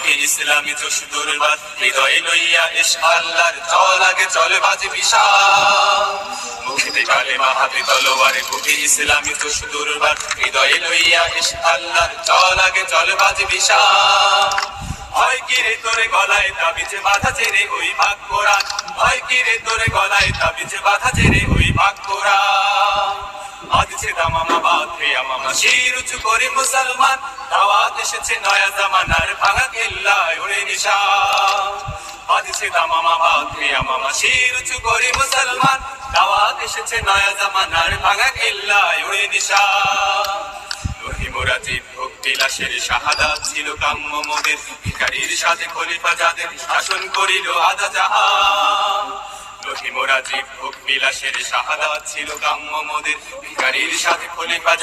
বুকে ইসলামী জোশ দুর্বার হৃদয়ে লইয়া এস আল্লাহর চল আগে চল বাজে বিশাল মুখে কালেমা হাতে তলোয়ারে বুকে ইসলামী জোশ দুর্বার হৃদয়ে লইয়া এস আল্লাহর চল আগে চল বাজে বিশাল ভয় কিরে তোরে গলায় তাবিজ বাঁধা ছেড়ে ওই ভাগ কোরআন ভয় কিরে তোরে গলায় তাবিজ বাঁধা ছেড়ে ওই ভাগ কোরআন আজছে দামামা বাঁধে আমামা শির উঁচু করে মুসলমান দাওয়াত এসেছে নয়া জামানার ভাঙা কেল্লায় ওরে নিশান আজছে দামামা বাঁধে আমামা শির উঁচু করে মুসলমান দাওয়াত এসেছে নয়া জামানার ভাঙা কেল্লায় ওরে নিশান মুরাজিব ভক্তি লাশের শাহাদাত ছিল কাম্য মোদের ভিখারির সাথে খলিফা যাদের শাসন করিল আদা জাহান মুরাজিব ভক্তি লাশের শাহাদাত ছিল কাম্য মোদের ভিখারির সাথে খলিফা